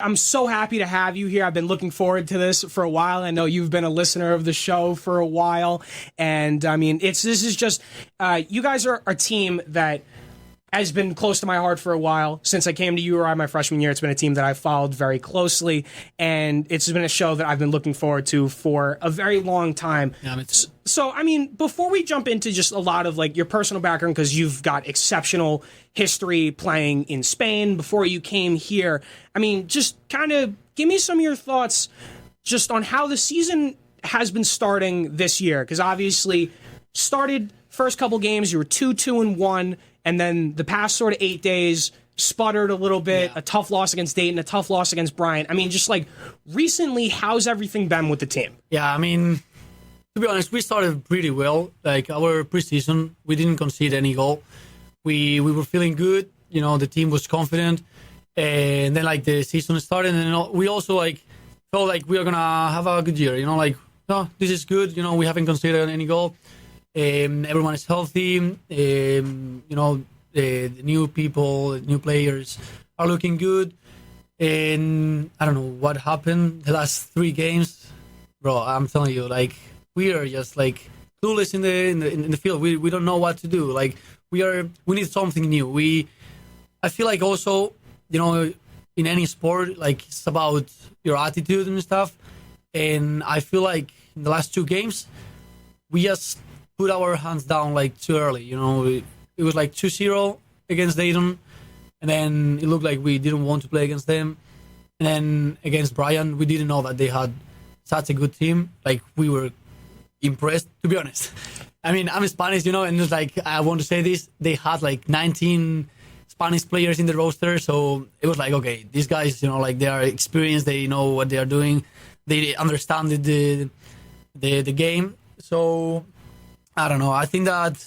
I'm so happy to have you here. I've been looking forward to this for a while. I know you've been a listener of the show for a while, and I mean, this is just you guys are a team that has been close to my heart for a while. Since I came to URI my freshman year, it's been a team that I've followed very closely, and it's been a show that I've been looking forward to for a very long time. Yeah, So, I mean, before we jump into just a lot of like your personal background, because you've got exceptional history playing in Spain before you came here, I mean, just kind of give me some of your thoughts just on how the season has been starting this year, because obviously started first couple games, you were 2-2-1, and then the past sort of 8 days sputtered a little bit, a tough loss against Dayton, a tough loss against Bryant. I mean, just like recently, how's everything been with the team? Yeah, I mean, to be honest, we started pretty well. Like our preseason, we didn't concede any goal. We were feeling good. You know, the team was confident, and then like the season started, and we also like felt like we are gonna have a good year. You know, like no, this is good. You know, we haven't conceded any goal. Everyone is healthy. You know, the new people, new players are looking good. And I don't know what happened the last 3 games, bro. I'm telling you, like we are just like clueless in the field. We don't know what to do. Like we need something new. I feel like also, you know, in any sport, like it's about your attitude and stuff. And I feel like in the last 2 games, we just put our hands down like too early. You know, it was like 2-0 against Dayton, and then it looked like we didn't want to play against them. And then against Bryant, we didn't know that they had such a good team. Like we were impressed, to be honest. I mean, I'm Spanish, you know, and it's like I want to say this. They had like 19 Spanish players in the roster, so it was like, okay, these guys, you know, like they are experienced. They know what they are doing. They understand the game. So I don't know. I think that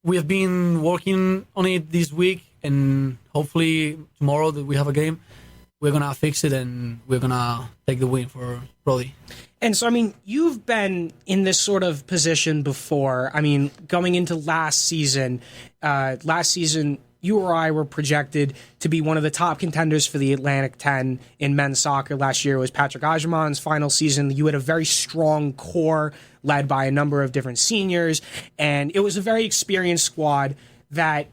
we have been working on it this week, and hopefully tomorrow that we have a game, we're gonna fix it and we're gonna take the win for Rhode. And so, I mean, you've been in this sort of position before. I mean, going into last season, you or I were projected to be one of the top contenders for the Atlantic 10 in men's soccer. Last year was Patrick Ageman's final season. You had a very strong core led by a number of different seniors, and it was a very experienced squad that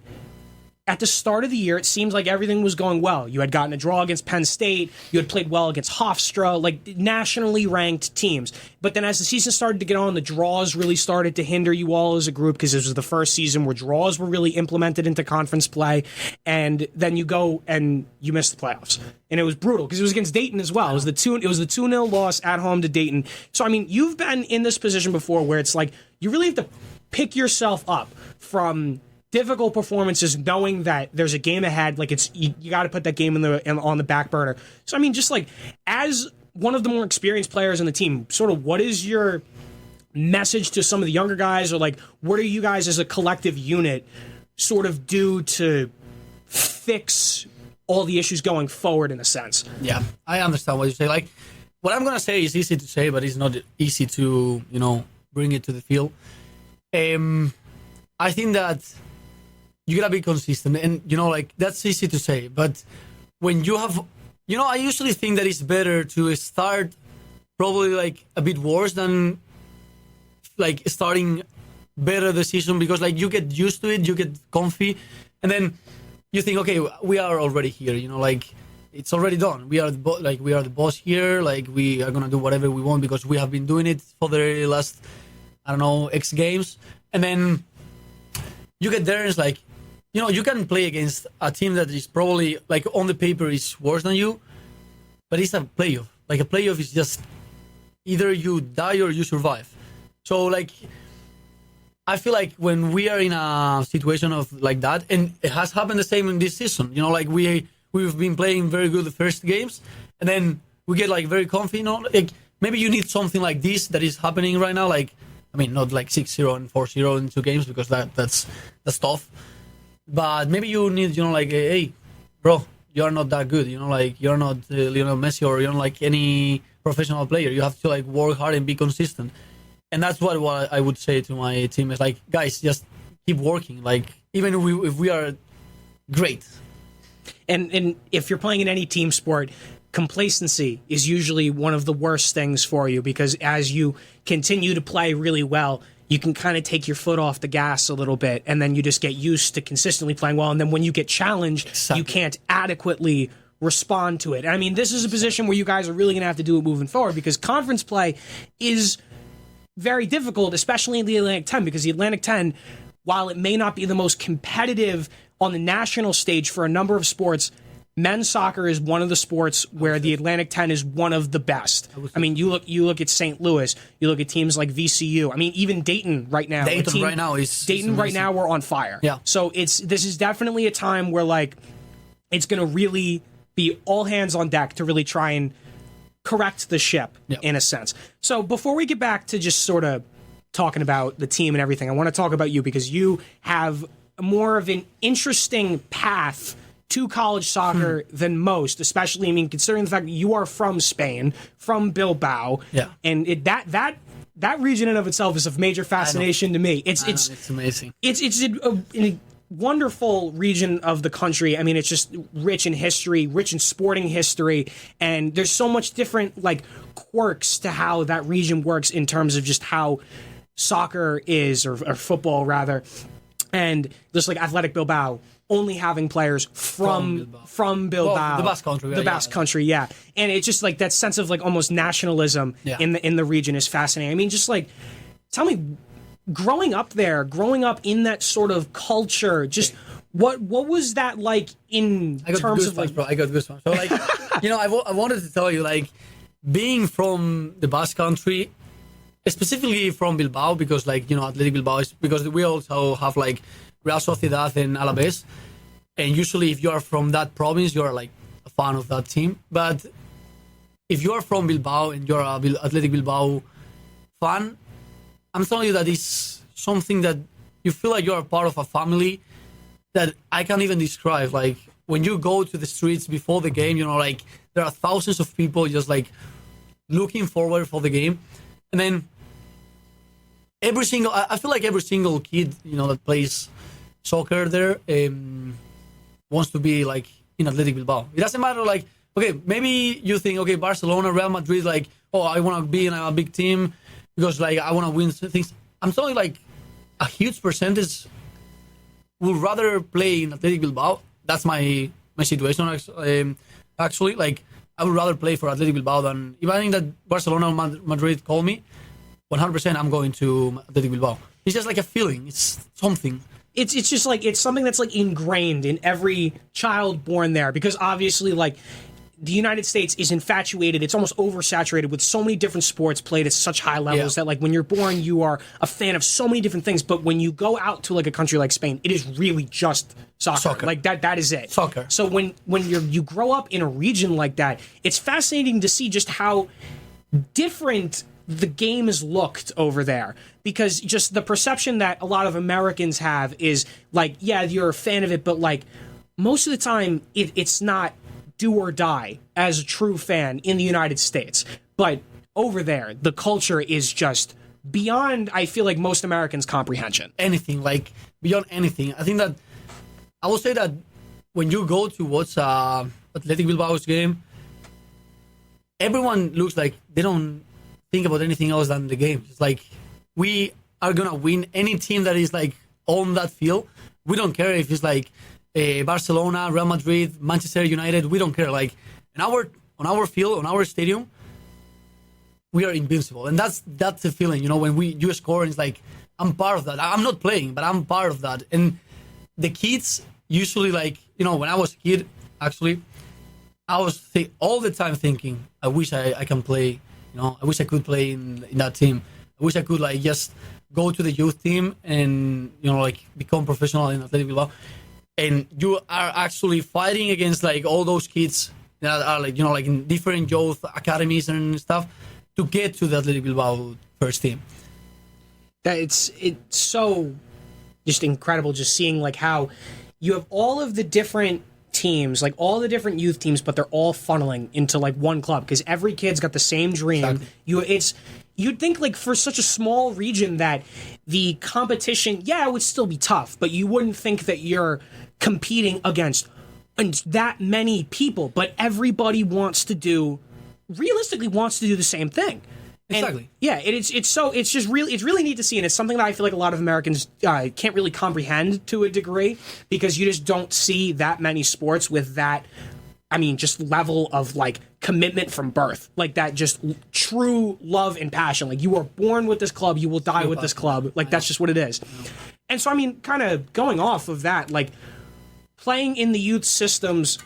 at the start of the year, it seems like everything was going well. You had gotten a draw against Penn State. You had played well against Hofstra, like nationally ranked teams. But then as the season started to get on, the draws really started to hinder you all as a group, because this was the first season where draws were really implemented into conference play. And then you go and you miss the playoffs. And it was brutal because it was against Dayton as well. It was the 2-0 loss at home to Dayton. So, I mean, you've been in this position before where it's like you really have to pick yourself up from difficult performances, knowing that there's a game ahead. Like it's you got to put that game on the back burner. So I mean, just like as one of the more experienced players on the team, sort of what is your message to some of the younger guys, or like what are you guys as a collective unit sort of do to fix all the issues going forward in a sense? Yeah, I understand what you say. Like what I'm gonna say is easy to say, but it's not easy to, you know, bring it to the field. I think that you gotta be consistent, and you know, like that's easy to say, but when you have, you know, I usually think that it's better to start probably like a bit worse than like starting better the season, because like you get used to it, you get comfy, and then you think, okay, we are already here, you know, like it's already done. We are the boss here. Like we are gonna do whatever we want because we have been doing it for the last, I don't know, X games, and then you get there and it's like, you know, you can play against a team that is probably, like, on the paper is worse than you, but it's a playoff. Like, a playoff is just either you die or you survive. So, like, I feel like when we are in a situation of like that, and it has happened the same in this season, you know, like, we've been playing very good the first games, and then we get, like, very comfy, you know, like, maybe you need something like this that is happening right now, like, I mean, not like 6-0 and 4-0 in 2 games, because that's tough. But maybe you need, you know, like, hey, bro, you're not that good. You know, like, you're not Lionel Messi, or you're not like any professional player. You have to like work hard and be consistent. And that's what I would say to my team is like, guys, just keep working. Like, even if we are great. And if you're playing in any team sport, complacency is usually one of the worst things for you, because as you continue to play really well, you can kind of take your foot off the gas a little bit, and then you just get used to consistently playing well. And then when you get challenged, you can't adequately respond to it. I mean, this is a position where you guys are really going to have to do it moving forward, because conference play is very difficult, especially in the Atlantic 10, because the Atlantic 10, while it may not be the most competitive on the national stage for a number of sports, men's soccer is one of the sports where the Atlantic 10 is one of the best. I mean, you look at St. Louis, you look at teams like VCU. I mean, even Dayton right now. Dayton right now we're on fire. Yeah. So this is definitely a time where like it's going to really be all hands on deck to really try and correct the ship in a sense. So before we get back to just sort of talking about the team and everything, I want to talk about you, because you have more of an interesting path to college soccer than most, especially, I mean, considering the fact that you are from Spain, from Bilbao, and that region in and of itself is of major fascination to me. It's amazing. It's a wonderful region of the country. I mean, it's just rich in history, rich in sporting history, and there's so much different like quirks to how that region works in terms of just how soccer is, or football rather, and just like Athletic Bilbao only having players from Bilbao, well, the Basque country, country, and it's just like that sense of like almost nationalism in the region is fascinating. I mean, just like tell me, growing up in that sort of culture, just what was that like in terms of like? Bro, I got goosebumps. So like, I wanted to tell you, like, being from the Basque country, specifically from Bilbao, because like Athletic Bilbao is, because we also have like Real Sociedad and Alaves, and usually if you are from that province, you are like a fan of that team. But if you are from Bilbao and you're a Athletic Bilbao fan, I'm telling you that it's something that you feel like you're a part of a family that I can't even describe. Like when you go to the streets before the game, like there are thousands of people just like looking forward for the game, and then I feel like every single kid that plays soccer there wants to be like in Athletic Bilbao. It doesn't matter, like, okay, maybe you think, okay, Barcelona, Real Madrid, like, oh, I want to be in a big team because like I want to win things. I'm telling you, like, a huge percentage would rather play in Athletic Bilbao. That's my situation actually. Like, I would rather play for Athletic Bilbao than, if I think that Barcelona or Madrid call me, 100% I'm going to Athletic Bilbao. It's just like a feeling. It's something. It's just like, it's something that's like ingrained in every child born there, because obviously like the United States is infatuated. It's almost oversaturated with so many different sports played at such high levels that like when you're born, you are a fan of so many different things. But when you go out to like a country like Spain, it is really just soccer. Like that is it. Soccer. So when you grow up in a region like that, it's fascinating to see just how different the game is looked over there, because just the perception that a lot of Americans have is like, yeah, you're a fan of it, but like most of the time it's not do or die as a true fan in the United States. But over there, the culture is just beyond, I feel like, most Americans' comprehension. Anything, like beyond anything. I think that I will say that when you go to watch Athletic Bilbao's game, everyone looks like they don't think about anything else than the game. It's like, we are gonna win any team that is like on that field. We don't care if it's like Barcelona, Real Madrid, Manchester United. We don't care. Like on our field, on our stadium, we are invincible, and that's the feeling. When you score, and it's like, I'm part of that. I'm not playing, but I'm part of that. And the kids usually, like, when I was a kid, actually, I was all the time thinking, I wish I can play. I wish I could play in that team. I wish I could like just go to the youth team and like become professional in Athletic Bilbao. And you are actually fighting against like all those kids that are like like in different youth academies and stuff to get to the Athletic Bilbao first team. It's so just incredible, just seeing like how you have all of the different teams, like all the different youth teams, but they're all funneling into like one club, because every kid's got the same dream. Exactly. You'd think like for such a small region that the competition, it would still be tough, but you wouldn't think that you're competing against and that many people, but everybody realistically wants to do the same thing. Exactly. And yeah, it's really neat to see, and it's something that I feel like a lot of Americans can't really comprehend to a degree, because you just don't see that many sports with that, I mean, just level of like commitment from birth, like that, just true love and passion. Like, you were born with this club, you will die with this club. Like, that's just what it is. And so, I mean, kind of going off of that, like playing in the youth systems,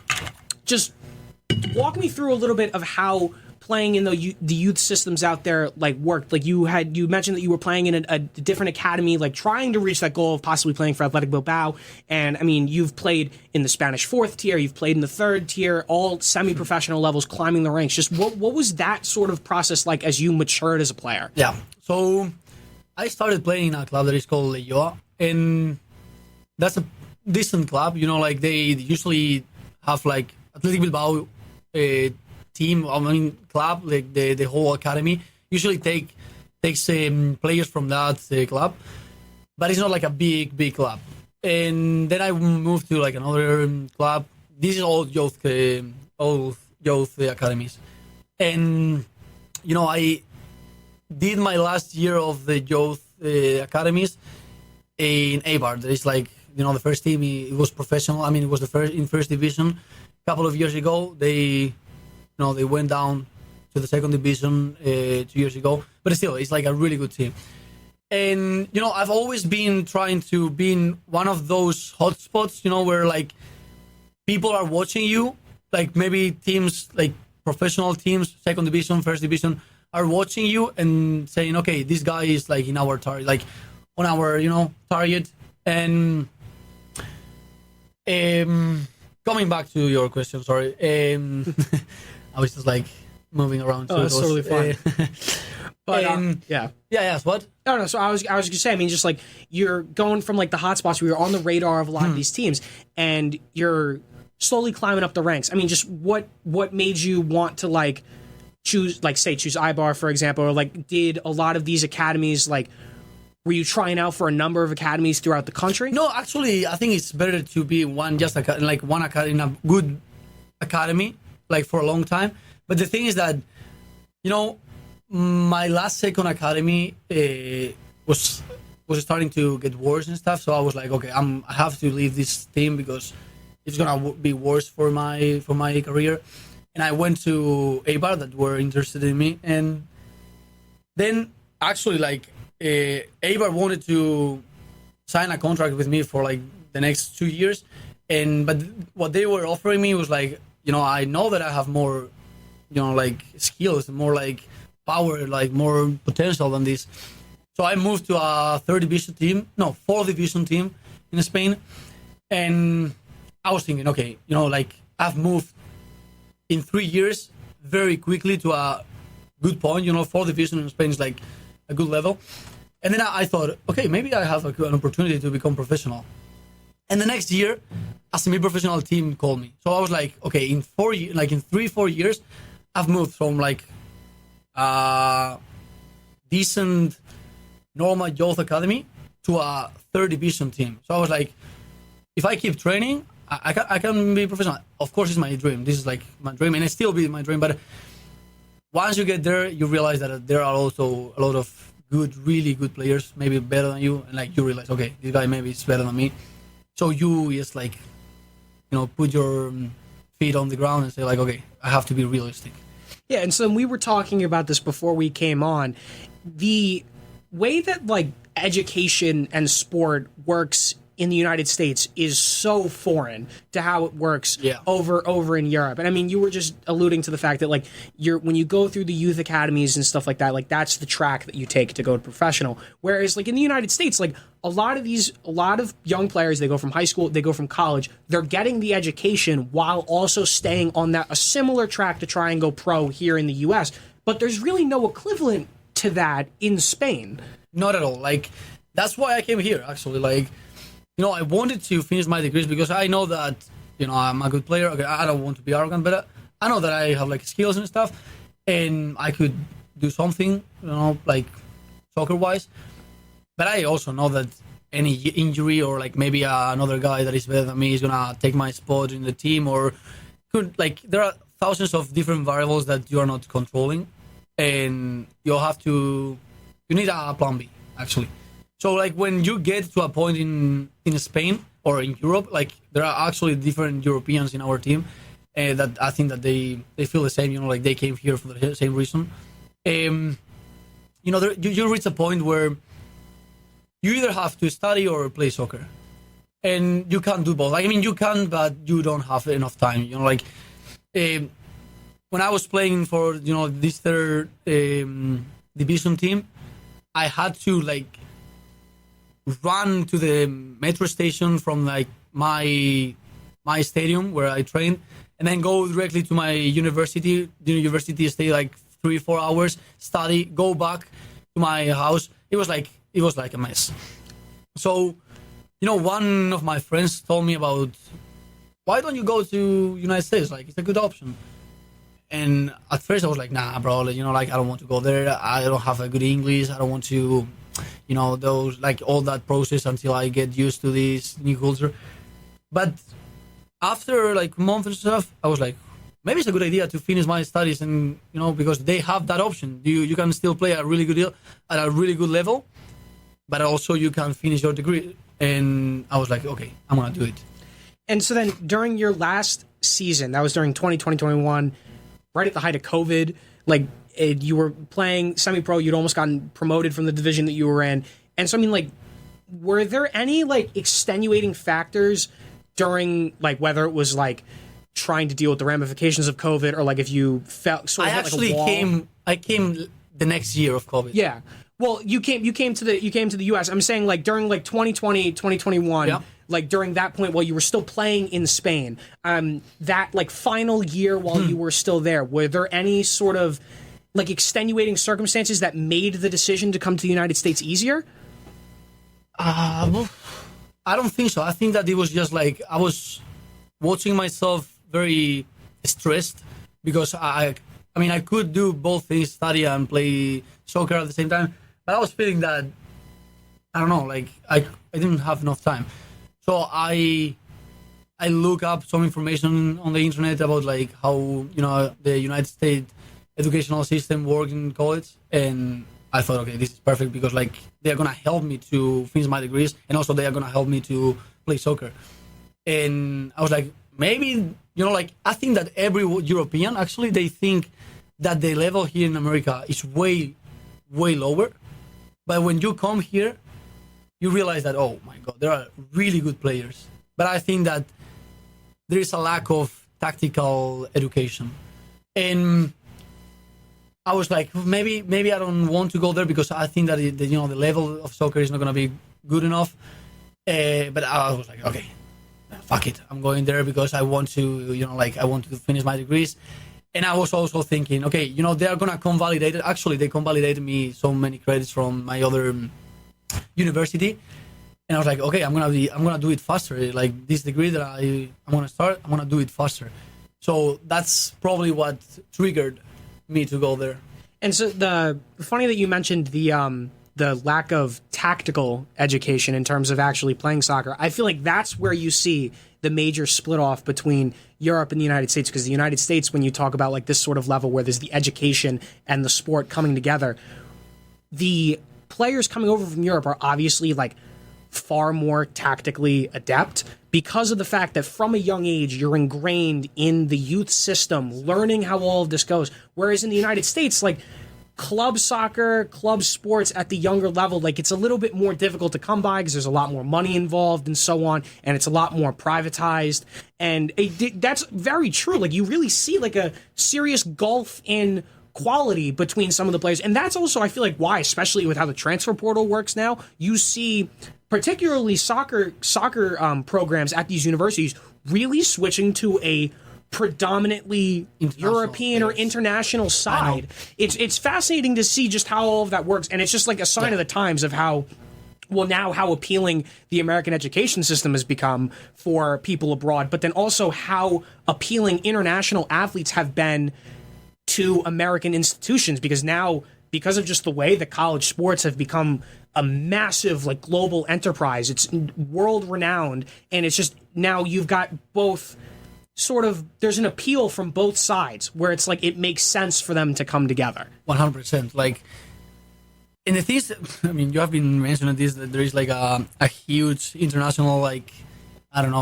just walk me through a little bit of how playing in the youth systems out there like worked. Like, you mentioned that you were playing in a different academy, like trying to reach that goal of possibly playing for Athletic Bilbao. And I mean, you've played in the Spanish 4th tier, you've played in the 3rd tier, all semi-professional levels, climbing the ranks. Just what was that sort of process like as you matured as a player? Yeah. So I started playing in a club that is called Leioa, and that's a decent club. You know, like they usually have like Athletic Bilbao team, I mean club, like the whole academy usually takes players from that club, but it's not like a big club. And then I moved to like another club. This is all youth academies, and you know, I did my last year of the youth academies in Eibar. That is like, you know, the first team. It was professional. I mean, it was the first in first division. A couple of years ago, they went down to the second division 2 years ago. But still, it's like a really good team. And, you know, I've always been trying to be in one of those hotspots, you know, where like people are watching you. Like maybe teams, like professional teams, second division, first division, are watching you and saying, okay, this guy is like in our target, like on our, you know, target. And coming back to your question, sorry. I was just like moving around. Oh, that's totally fine. But yeah. What? No. So I was gonna say, I mean, just like you're going from like the hot spots where you're on the radar of a lot of these teams, and you're slowly climbing up the ranks. I mean, just what made you want to like choose Eibar, for example, or like did a lot of these academies, like were you trying out for a number of academies throughout the country? No, actually, I think it's better to be one academy, in a good academy, like for a long time. But the thing is that, you know, my last second academy was starting to get worse and stuff. So I was like, okay, I have to leave this team because it's gonna be worse for my career. And I went to Eibar that were interested in me, and then actually like Eibar wanted to sign a contract with me for like the next 2 years, but what they were offering me was like, you know, I know that I have more, you know, like skills, more like power, like more potential than this. So I moved to a 4th division team in Spain, and I was thinking, okay, you know, like I've moved in 3 years very quickly to a good point. You know, 4th division in Spain is like a good level. And then I thought, okay, maybe I have an opportunity to become professional. And the next year, a semi-professional team called me. So I was like, okay, in 3-4 years, I've moved from like a decent, normal youth academy to a 3rd division team. So I was like, if I keep training, I can be professional. Of course, it's my dream. This is like my dream, and it still be my dream. But once you get there, you realize that there are also a lot of really good players, maybe better than you, and like you realize, okay, this guy maybe is better than me. So you just like, you know, put your feet on the ground and say like, okay, I have to be realistic. Yeah, and so we were talking about this before we came on. The way that like education and sport works in the United States is so foreign to how it works over in Europe. And I mean, you were just alluding to the fact that like when you go through the youth academies and stuff like that, like that's the track that you take to go to professional. Whereas like in the United States, like a lot of young players, they go from high school, they go from college, they're getting the education while also staying on a similar track to try and go pro here in the US. But there's really no equivalent to that in Spain. Not at all. Like that's why I came here actually. Like, you know, I wanted to finish my degrees because I know that, you know, I'm a good player. Okay, I don't want to be arrogant, but I know that I have like skills and stuff, and I could do something, you know, like soccer-wise. But I also know that any injury, or like maybe another guy that is better than me is gonna take my spot in the team, or could like there are thousands of different variables that you are not controlling, and you need a plan B actually. So like when you get to a point in Spain or in Europe, like there are actually different Europeans in our team, that I think that they feel the same. Like they came here for the same reason. You reach a point where you either have to study or play soccer, and you can't do both. Like, I mean, you can, but you don't have enough time. Like when I was playing for this third division team, I had to like run to the metro station from like my stadium where I trained, and then go directly to my university. The university stay like 3-4 hours, study, go back to my house. It was like a mess. So, one of my friends told me about, why don't you go to United States? Like, it's a good option. And at first I was like, nah, bro, like I don't want to go there. I don't have a good English. I don't want to, those like all that process until I get used to this new culture. But after like a month and stuff, I was like, maybe it's a good idea to finish my studies, and because they have that option. You can still play at a really good level, but also you can finish your degree. And I was like, okay, I'm gonna do it. And so then during your last season, that was during 2020-21, right at the height of COVID, like you were playing semi-pro, you'd almost gotten promoted from the division that you were in. And so, I mean, like, were there any like extenuating factors during, like, whether it was like trying to deal with the ramifications of COVID, or like if you felt sort of like a wall? I came the next year of COVID. Yeah. Well, you came to the US. I'm saying like during like 2020, 2021, yeah. Like during that point while you were still playing in Spain, that like final year while you were still there, were there any sort of like extenuating circumstances that made the decision to come to the United States easier? Well, I don't think so. I think that it was just like I was watching myself very stressed, because I mean I could do both things, study and play soccer at the same time, but I was feeling that I don't know, like I didn't have enough time. So I look up some information on the internet about like how the United States educational system works in college, and I thought, okay, this is perfect, because like they're gonna help me to finish my degrees, and also they are gonna help me to play soccer. And I was like, maybe like I think that every European actually, they think that the level here in America is way lower, but when you come here, you realize that, oh my God, there are really good players. But I think that there is a lack of tactical education. And I was like, maybe I don't want to go there, because I think that the level of soccer is not going to be good enough. But I was like, okay, fuck it, I'm going there because I want to, I want to finish my degrees. And I was also thinking, okay, they are going to convalidate it. Actually, they convalidated me so many credits from my other university, and I was like, okay, I'm gonna do it faster. Like this degree that I'm gonna do it faster. So that's probably what triggered me to go there. And so funny that you mentioned the lack of tactical education in terms of actually playing soccer. I feel like that's where you see the major split off between Europe and the United States, because the United States, when you talk about like this sort of level where there's the education and the sport coming together, the players coming over from Europe are obviously like far more tactically adept, because of the fact that from a young age you're ingrained in the youth system, learning how all of this goes. Whereas in the United States, like club soccer, club sports at the younger level, like it's a little bit more difficult to come by because there's a lot more money involved and so on, and it's a lot more privatized. And that's very true. Like you really see like a serious gulf in quality between some of the players. And that's also, I feel like, why, especially with how the transfer portal works now, you see particularly soccer programs at these universities really switching to a predominantly European or international side. It's fascinating to see just how all of that works, and it's just like a sign of the times of how appealing the American education system has become for people abroad, but then also how appealing international athletes have been to American institutions, because now, because of just the way that college sports have become a massive like global enterprise. It's world renowned, and it's just now you've got both sort of, there's an appeal from both sides where it's like it makes sense for them to come together. 100%. Like, and the things, I mean, you have been mentioning this, that there is like a huge international, like, I don't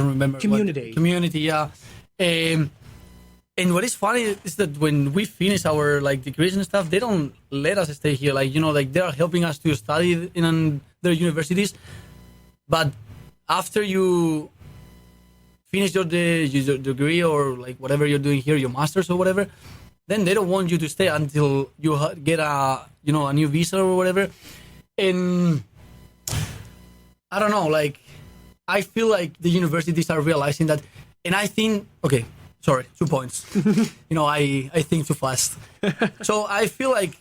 remember. Community, yeah. And what is funny is that when we finish our like degrees and stuff, they don't let us stay here. Like, you know, like they are helping us to study in their universities. But after you finish your degree or like whatever you're doing here, your master's or whatever, then they don't want you to stay until you get a new visa or whatever. And I don't know, like I feel like the universities are realizing that, and I think, okay, sorry, 2 points. I think too fast. So I feel like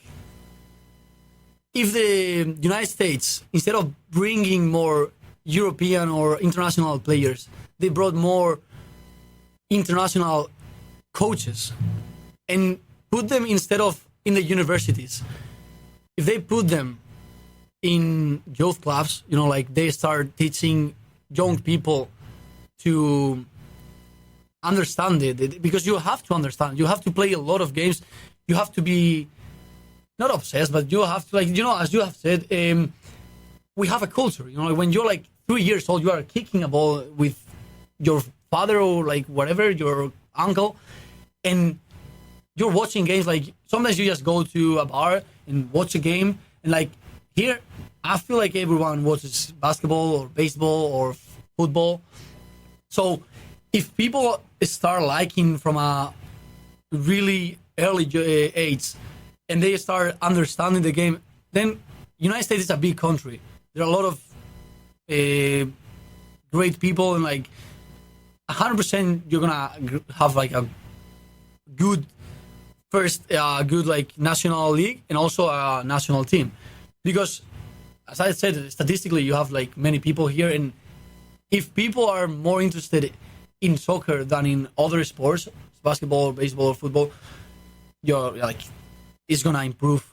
if the United States, instead of bringing more European or international players, they brought more international coaches and put them instead of in the universities. If they put them in youth clubs, like they start teaching young people to understand it, because you have to understand. You have to play a lot of games. You have to be not obsessed, but you have to, like, as you have said, we have a culture. When you're like 3 years old, you are kicking a ball with your father or like whatever, your uncle, and you're watching games. Like sometimes you just go to a bar and watch a game, and like here, I feel like everyone watches basketball or baseball or football. So if people start liking from a really early age and they start understanding the game, then United States is a big country. There are a lot of great people, and like 100% you're gonna have like a good good like national league and also a national team, because as I said, statistically you have like many people here, and if people are more interested in soccer than in other sports, basketball, baseball, or football, you're like, it's gonna improve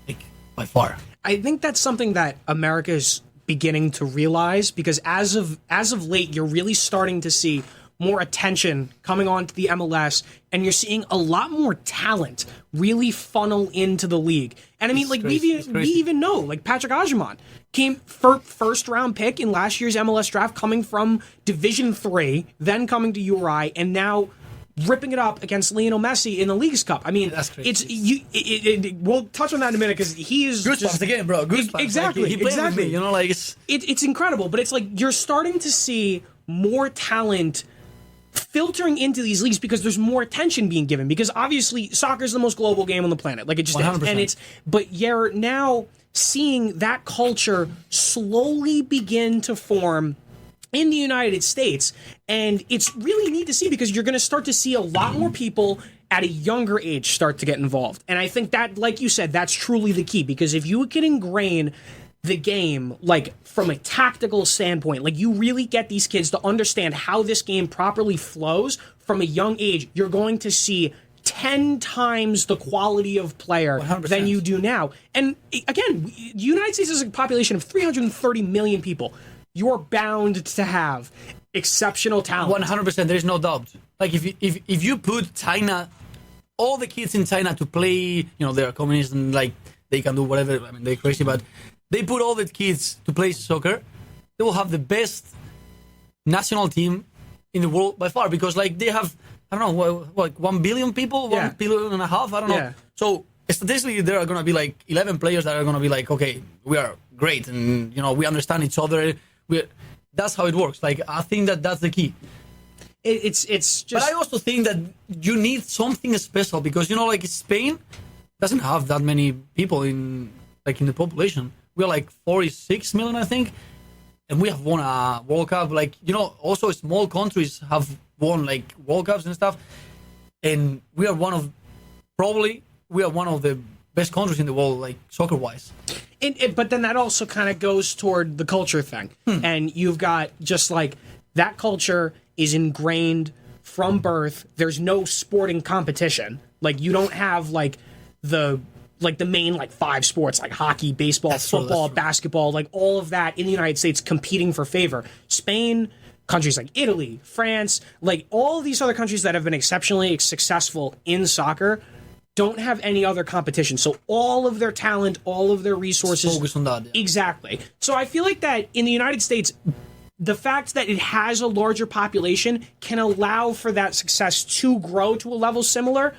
like by far. I think that's something that America is beginning to realize, because as of late, you're really starting to see more attention coming on to the MLS, and you're seeing a lot more talent really funnel into the league. And I mean, like, we even know, like, Patrick Agyemang came first round pick in last year's MLS draft, coming from Division III, then coming to URI, and now ripping it up against Lionel Messi in the Leagues Cup. I mean, that's crazy. We'll touch on that in a minute, because he is goosebumps again, bro. Goosebumps. Exactly. Like, he played with me, like it's incredible. But it's like you're starting to see more talent filtering into these leagues because there's more attention being given, because obviously soccer is the most global game on the planet, like it just 100%. Is. But you're now seeing that culture slowly begin to form in the United States, and it's really neat to see, because you're going to start to see a lot more people at a younger age start to get involved. And I think that, like you said, that's truly the key, because if you can ingrain the game, like from a tactical standpoint, like you really get these kids to understand how this game properly flows from a young age, you're going to see 10 times the quality of player 100%. Than you do now. And again, the United States is a population of 330 million people. You're bound to have exceptional talent. 100%, there's no doubt. Like if you put China, all the kids in China to play, they're communists and like they can do whatever. I mean, they're crazy, but they put all the kids to play soccer, they will have the best national team in the world by far, because like they have, I don't know, like 1 billion people, 1.5 billion, I don't know. Yeah. So statistically, there are going to be like 11 players that are going to be like, okay, we are great, and we understand each other. That's how it works. Like, I think that's the key. It's just. But I also think that you need something special, because like Spain doesn't have that many people in the population. We're like 46 million, I think, and we have won a World Cup. Like, also small countries have won like World Cups and stuff, and we are one of the best countries in the world, like soccer wise. But then that also kind of goes toward the culture thing. And you've got just like that culture is ingrained from birth. There's no sporting competition. Like, you don't have like the like the main like 5 sports like hockey, baseball, football, basketball, like all of that in the United States competing for favor. Spain, countries like Italy, France, like all of these other countries that have been exceptionally successful in soccer don't have any other competition. So all of their talent, all of their resources focus on that. Yeah. Exactly. So I feel like that in the United States, the fact that it has a larger population can allow for that success to grow to a level similar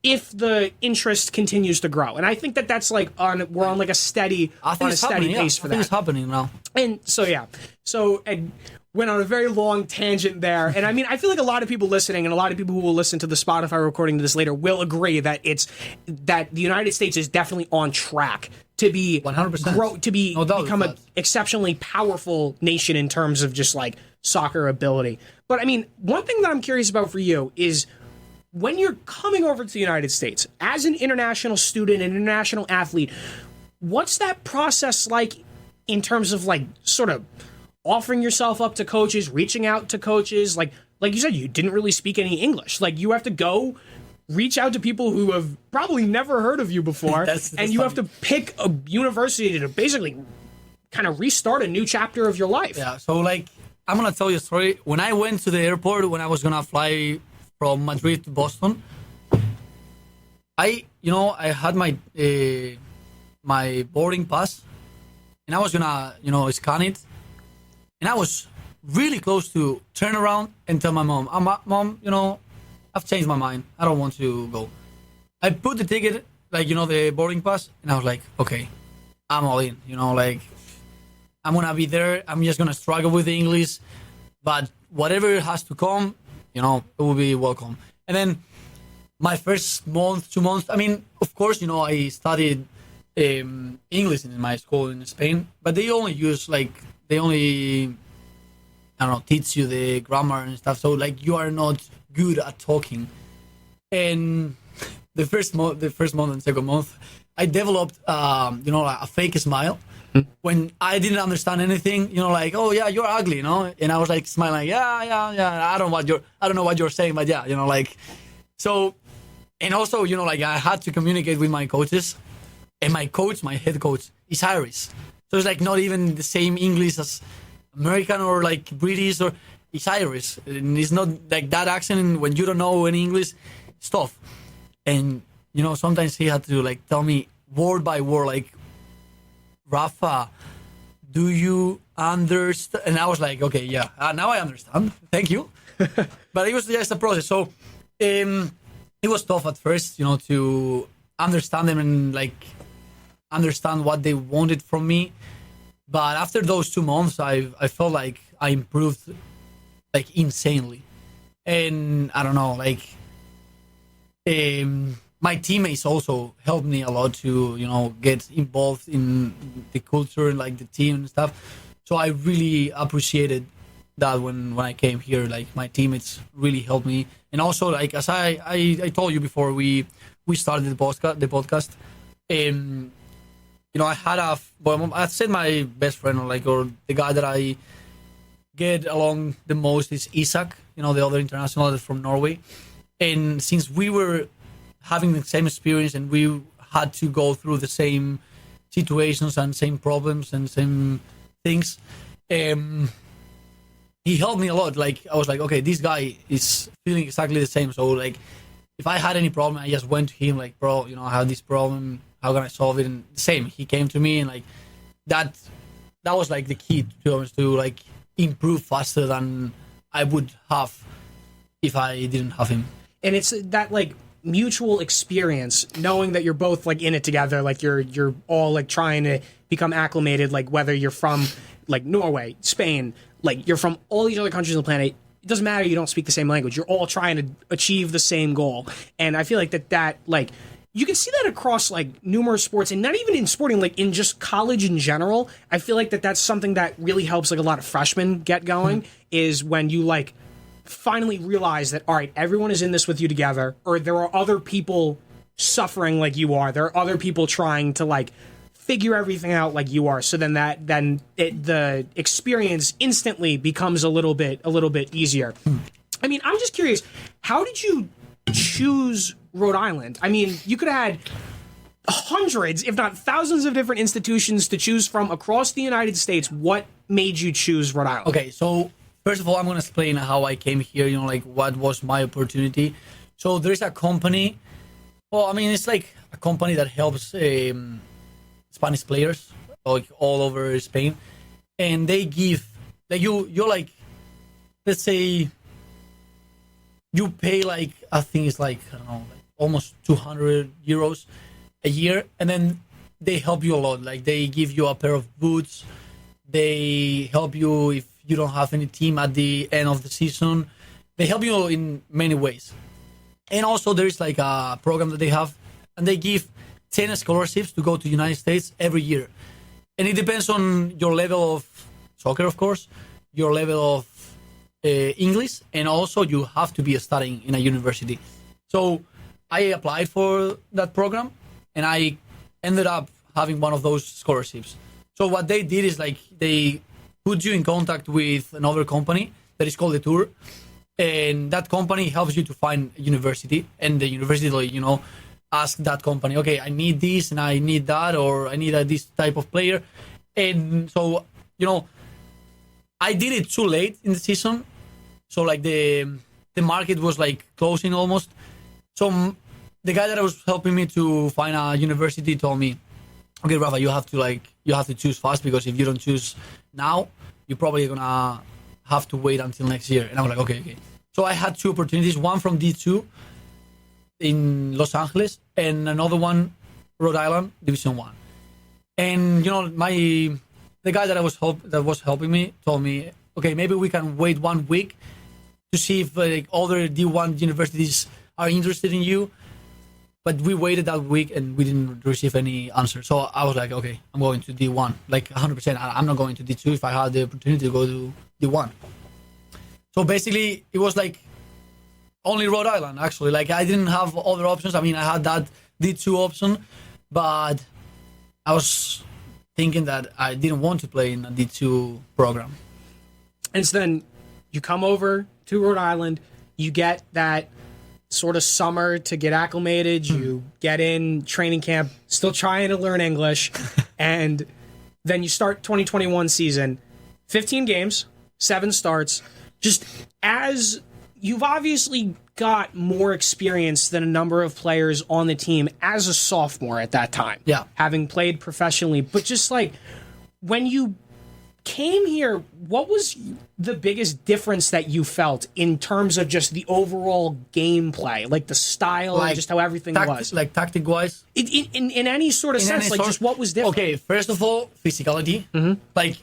if the interest continues to grow. And I think that that's like we're on like a steady pace for that. I think it's happening now. And so and went on a very long tangent there. And I mean, I feel like a lot of people listening and a lot of people who will listen to the Spotify recording of this later will agree that that the United States is definitely on track to be 100%. Become an exceptionally powerful nation in terms of just like soccer ability. But I mean, one thing that I'm curious about for you is when you're coming over to the United States as an international student, an international athlete, what's that process like in terms of like sort of offering yourself up to coaches, reaching out to coaches? Like you said, you didn't really speak any English. Like you have to go reach out to people who have probably never heard of you before, and you have to pick a university to basically kind of restart a new chapter of your life. Yeah, so like I'm gonna tell you a story. When I went to the airport, when I was gonna fly from Madrid to Boston, I had my my boarding pass, and I was gonna scan it, and I was really close to turn around and tell my mom, Mom, I've changed my mind. I don't want to go. I put the ticket, like, the boarding pass, and I was like, okay, I'm all in, like, I'm gonna be there. I'm just gonna struggle with the English, but whatever has to come, it will be welcome. And then my first month, 2 months, I mean, of course, I studied English in my school in Spain, but they only use, like, teach you the grammar and stuff. So, like, you are not good at talking. And the first month and second month, I developed, a fake smile. When I didn't understand anything, like, oh yeah, you're ugly, and I was like smiling, yeah. I don't know what you're saying, but yeah, like, so, and also, like, I had to communicate with my coaches, and my head coach, is Irish, so it's like not even the same English as American or like British, or it's Irish, and it's not like that accent. And when you don't know any English, it's tough. And sometimes he had to like tell me word by word, like, Rafa, do you understand? And I was like, okay, yeah, now I understand. Thank you. But it was just a process. So it was tough at first, to understand them and like understand what they wanted from me. But after those 2 months, I felt like I improved like insanely. And I don't know, like, my teammates also helped me a lot to, get involved in the culture and like the team and stuff. So I really appreciated that when I came here. Like, my teammates really helped me. And also, like, as I told you before we started the podcast, I said my best friend, or the guy that I get along the most is Isak, the other international from Norway. And since we were having the same experience and we had to go through the same situations and same problems and same things, he helped me a lot. Like, I was like, okay, this guy is feeling exactly the same. So, like, if I had any problem, I just went to him, like, bro, I have this problem. How can I solve it? And same, he came to me, and like that was like the key to like improve faster than I would have if I didn't have him. And it's that like mutual experience, knowing that you're both like in it together, like you're all like trying to become acclimated, like whether you're from like Norway, Spain, like you're from all these other countries on the planet. It doesn't matter, you don't speak the same language. You're all trying to achieve the same goal. And I feel like that like you can see that across like numerous sports, and not even in sporting, like in just college in general. I feel like that's something that really helps like a lot of freshmen get going, is when you like finally realize that, all right, everyone is in this with you together, or there are other people suffering like you are. There are other people trying to like figure everything out like you are. So then the experience instantly becomes a little bit easier. I mean, I'm just curious, how did you choose Rhode Island? I mean, you could have had hundreds, if not thousands of different institutions to choose from across the United States, what made you choose Rhode Island? Okay, so first of all, I'm going to explain how I came here, like what was my opportunity. So there's a company, well, I mean, it's like a company that helps Spanish players like all over Spain. And they give, like you're like, let's say you pay like, I think it's like, I don't know, like almost 200 euros a year. And then they help you a lot. Like they give you a pair of boots. They help you if you don't have any team at the end of the season. They help you in many ways. And also there's like a program that they have, and they give 10 scholarships to go to the United States every year. And it depends on your level of soccer, of course, your level of English, and also you have to be studying in a university. So I applied for that program, and I ended up having one of those scholarships. So what they did is like they put you in contact with another company that is called the Tour, and that company helps you to find a university, and the university, ask that company, okay, I need this and I need that, or I need this type of player. And so, I did it too late in the season. So like the market was like closing almost. So the guy that was helping me to find a university told me, okay, Rafa, you have to choose fast, because if you don't choose now, you're probably gonna have to wait until next year. And I was like, okay. So I had two opportunities, one from D2 in Los Angeles, and another one, Rhode Island, Division 1. And the guy that was helping me told me, okay, maybe we can wait 1 week to see if other D1 universities are interested in you. But we waited that week and we didn't receive any answer. So I was like, okay, I'm going to D1, like 100%. I'm not going to D2 if I had the opportunity to go to D1. So basically, it was like only Rhode Island, actually. Like I didn't have other options. I mean, I had that D2 option, but I was thinking that I didn't want to play in a D2 program. And so then you come over to Rhode Island, you get that sort of summer to get acclimated, you get in training camp, still trying to learn English, and then you start 2021 season, 15 games, 7 starts. Just as you've obviously got more experience than a number of players on the team as a sophomore at that time. Yeah. Having played professionally. But just like when you came here, what was the biggest difference that you felt in terms of just the overall gameplay, like the style and just how everything was? Like tactic wise? In any sort of sense, like just what was different? Okay, first of all, physicality. Mm-hmm. Like,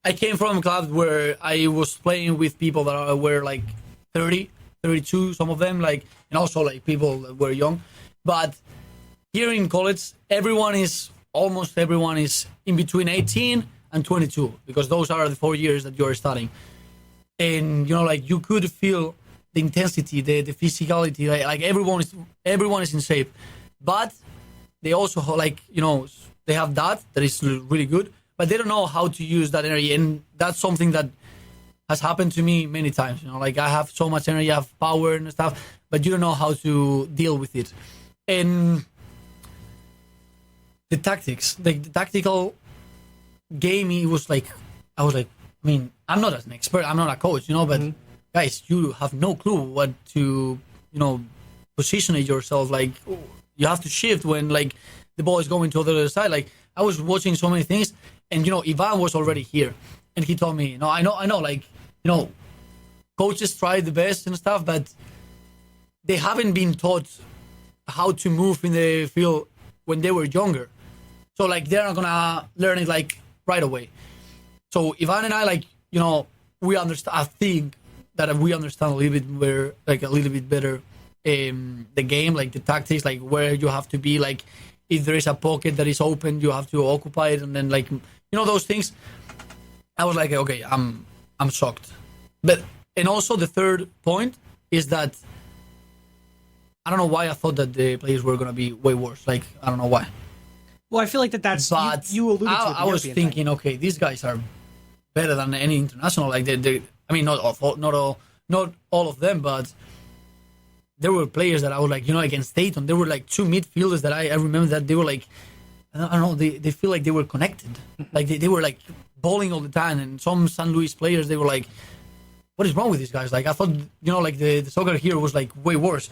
I came from a club where I was playing with people that were like 30, 32, some of them, like, and also like people that were young. But here in college, almost everyone is in between 18 and 22, because those are the 4 years that you're studying. And, like you could feel the intensity, the physicality, like everyone is in shape. But they also they have that is really good, but they don't know how to use that energy. And that's something that has happened to me many times. Like I have so much energy, I have power and stuff, but you don't know how to deal with it. And the tactics, the tactical game, I was like, I mean, I'm not an expert, I'm not a coach, but guys, you have no clue what to, position yourself. Like you have to shift when like the ball is going to the other side. Like I was watching so many things, and Ivan was already here, and he told me, I know, like, coaches try the best and stuff, but they haven't been taught how to move in the field when they were younger. So like they're not gonna learn it like right away. So Ivan and I, we understand. I think that we understand a little bit better the game, like the tactics, like where you have to be, like if there is a pocket that is open, you have to occupy it, and then like those things. I was like, okay, I'm shocked. But and also the third point is that I don't know why I thought that the players were gonna be way worse. Like I don't know why. Well, I feel like that's. But you alluded to it. I was thinking, okay, these guys are better than any international. Like they I mean, not all of them, but there were players that I was like, against Dayton, there were like two midfielders that I remember that they were like, I don't know, they feel like they were connected. Like they were like bowling all the time. And some San Luis players, they were like, what is wrong with these guys? Like I thought, like the soccer here was like way worse.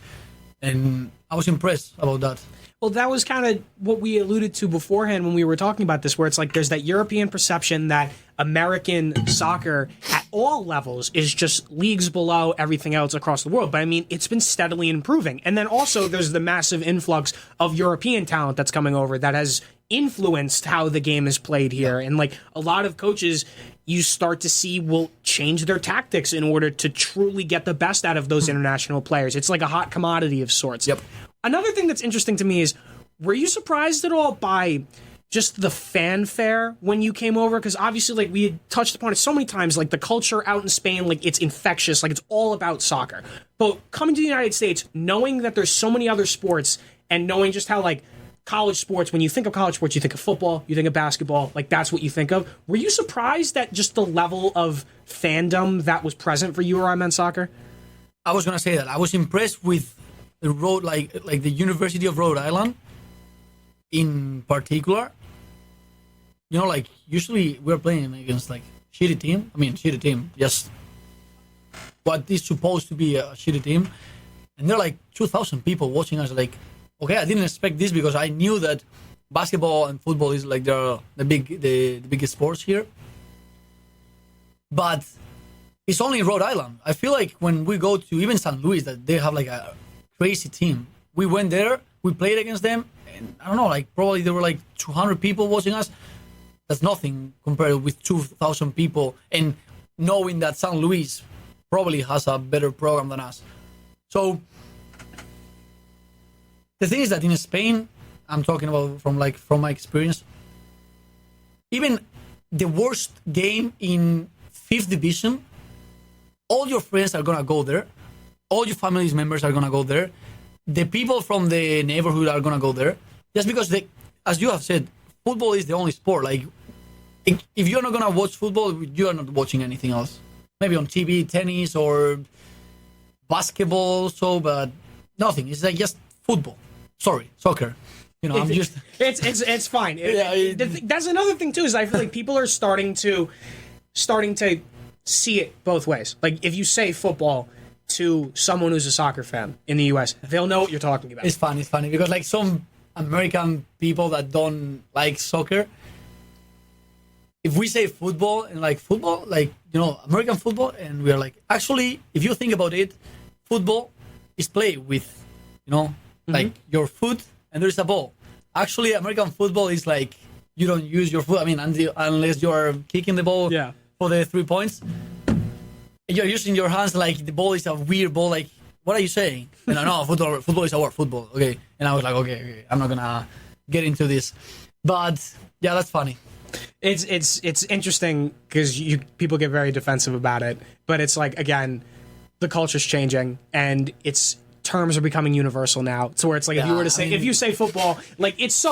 And I was impressed about that. Well, that was kind of what we alluded to beforehand when we were talking about this, where it's like there's that European perception that American soccer at all levels is just leagues below everything else across the world. But I mean, it's been steadily improving. And then also there's the massive influx of European talent that's coming over that has influenced how the game is played here. And like a lot of coaches you start to see will change their tactics in order to truly get the best out of those international players. It's like a hot commodity of sorts. Yep. Another thing that's interesting to me is, were you surprised at all by just the fanfare when you came over? Because obviously, like we had touched upon it so many times, like the culture out in Spain, like it's infectious, like it's all about soccer. But coming to the United States, knowing that there's so many other sports and knowing just how like college sports, when you think of college sports, you think of football, you think of basketball, like that's what you think of. Were you surprised at just the level of fandom that was present for URI men's soccer? I was gonna say that I was impressed with the Rhode, like the University of Rhode Island, in particular. Like usually we're playing against like shitty team, just what is supposed to be a shitty team, and there are like 2,000 people watching us. Like, okay, I didn't expect this because I knew that basketball and football is like the biggest sports here, but it's only in Rhode Island. I feel like when we go to even St. Louis, that they have like a crazy team. We went there, we played against them, and I don't know, like probably there were like 200 people watching us. That's nothing compared with 2,000 people, and knowing that St. Louis probably has a better program than us. So the thing is that in Spain, I'm talking about from my experience, even the worst game in 5th division, all your friends are gonna go there. All your family members are gonna go there. The people from the neighborhood are gonna go there. Just because as you have said, football is the only sport. Like, if you're not gonna watch football, you are not watching anything else. Maybe on TV, tennis or basketball. But nothing. It's like just football. Sorry, soccer. I'm just. It's fine. That's another thing too. Is I feel like people are starting to see it both ways. Like if you say football to someone who's a soccer fan in the US, they'll know what you're talking about. It's funny because like some American people that don't like soccer, if we say football and like football, like American football, and we are like, actually, if you think about it, football is played with like your foot and there's a ball. Actually, American football is like you don't use your foot. I mean, unless you're kicking the ball for the 3 points. You're using your hands like the ball is a weird ball. Like, what are you saying? And no, football is our football. Okay. And I was like, okay, I'm not gonna get into this. But yeah, that's funny. It's interesting because people get very defensive about it, but it's like, again, the culture's changing and terms are becoming universal now. So where it's like, if you were to say, if you say football, like it's